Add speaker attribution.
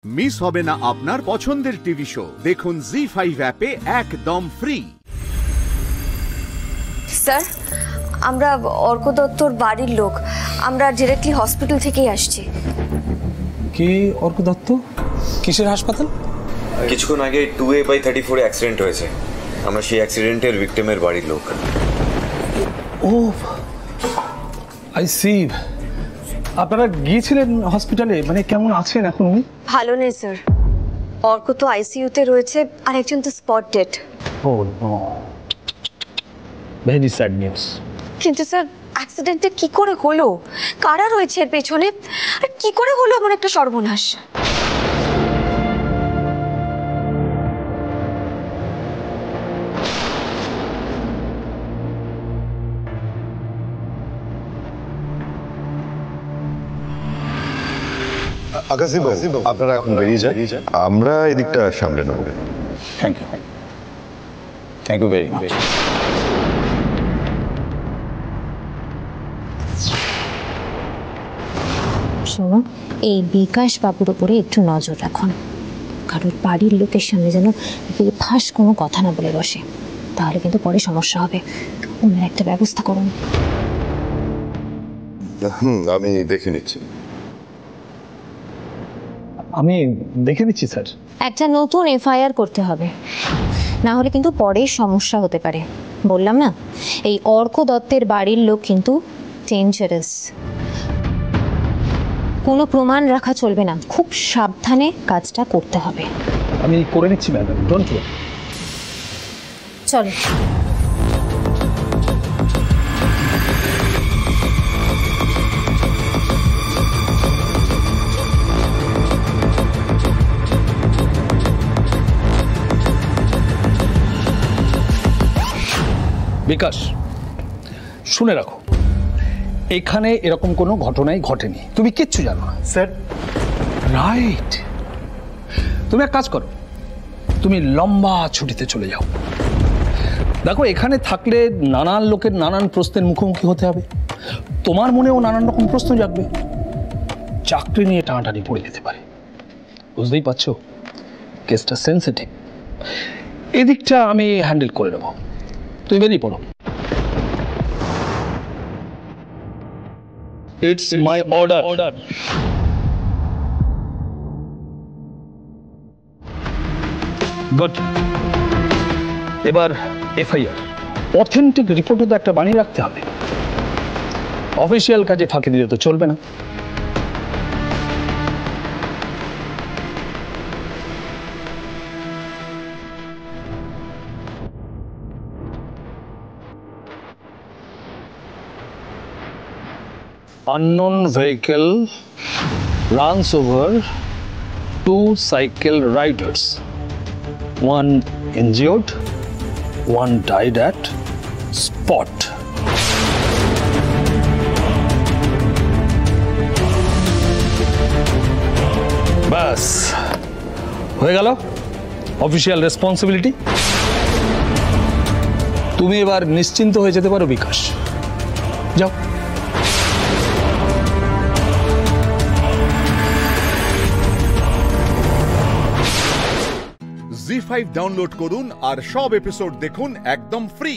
Speaker 1: Miss হবে না আপনার পছন্দের টিভি শো। দেখুন জি5 অ্যাপে একদম ফ্রি।
Speaker 2: স্যার, আমরা অর্ক দত্তর বাড়ির লোক, আমরা ডিরেক্টলি হসপিটাল থেকেই আসছি।
Speaker 3: কি অর্ক দত্ত? কিসের হাসপাতাল?
Speaker 4: কিছুক্ষণ আগে 2A/34 অ্যাক্সিডেন্ট হয়েছে। আমরা সেই অ্যাক্সিডেন্টের ভিক্টিমের বাড়ির লোক।
Speaker 3: ও আই সি। আপনারা গিয়েছিলেন হসপিটালে, মানে কেমন আছেন এখন উনি?
Speaker 2: ভালো নেই স্যার, অর্ক তো আইসিইউতে রয়েছে, আর একজন তো স্পট ডেড।
Speaker 3: ও নো, ভেরি স্যাড নিউজ।
Speaker 2: কিন্তু স্যার, অ্যাক্সিডেন্টটা কি করে হলো, কারা রয়েছে এর পেছনে, আর কি করে হলো এমন একটা সর্বনাশ?
Speaker 5: আকাশী বাবু, আপনারা এখন বেরিয়ে যান, আমরা এদিকটা সামলে নেব।
Speaker 3: Thank you, thank you very much.
Speaker 6: শোনো, এই বিকাশ বাবুর উপরে একটু নজর রাখুন, কারোর বাড়ির লোকের সামনে যেন বেফাস কোনো কথা না বলে বসে, তাহলে কিন্তু পরে সমস্যা হবে। ওনার একটা ব্যবস্থা করুন।
Speaker 5: আমি দেখে নিচ্ছি।
Speaker 3: আমি দেখে নিচ্ছি স্যার।
Speaker 6: একটা নতুন এফআইআর করতে হবে, না হলে কিন্তু পরে সমস্যা হতে পারে। বললাম না, এই অর্ক দত্তের বাড়ির লোক কিন্তু ডেঞ্জারাস। কোনো প্রমাণ রাখা চলবে না, খুব সাবধানে কাজটা করতে হবে।
Speaker 3: আমি করে নিচ্ছি ম্যাডাম, ডোন্ট ওয়ারি।
Speaker 6: চলো।
Speaker 3: বিকাশ, শুনে রাখো, এখানে এরকম কোনো ঘটনাই ঘটেনি, তুমি কিচ্ছু জানো না।
Speaker 5: Sir,
Speaker 3: right. তুমি এক কাজ করো, তুমি লম্বা ছুটিতে চলে যাও। দেখো, এখানে থাকলে নানান লোকের নানান প্রশ্নের মুখোমুখি হতে হবে, তোমার মনেও নানান রকম প্রশ্ন জাগবে, চাকরি নিয়ে টানাটানি পড়ে যেতে পারে। বুঝতেই পারছো, কেসটা সেন্সিটিভ। এদিকটা আমি হ্যান্ডেল করে নেবো, তুমি বেরিয়ে পড়ো। It's my order. Good. এবার এফআইআর অথেন্টিক রিপোর্টও তো একটা বানিয়ে রাখতে হবে, অফিসিয়াল কাজে ফাঁকি দিলে তো চলবে না। Unknown vehicle runs over 2 cycle riders. One injured, one died at spot. বাস হয়ে গেল অফিসিয়াল রেসপন্সিবিলিটি। তুমি এবার নিশ্চিন্ত হয়ে যেতে পারো বিকাশ, যাও।
Speaker 1: জি5 ডাউনলোড করুন আর সব এপিসোড দেখুন একদম ফ্রি।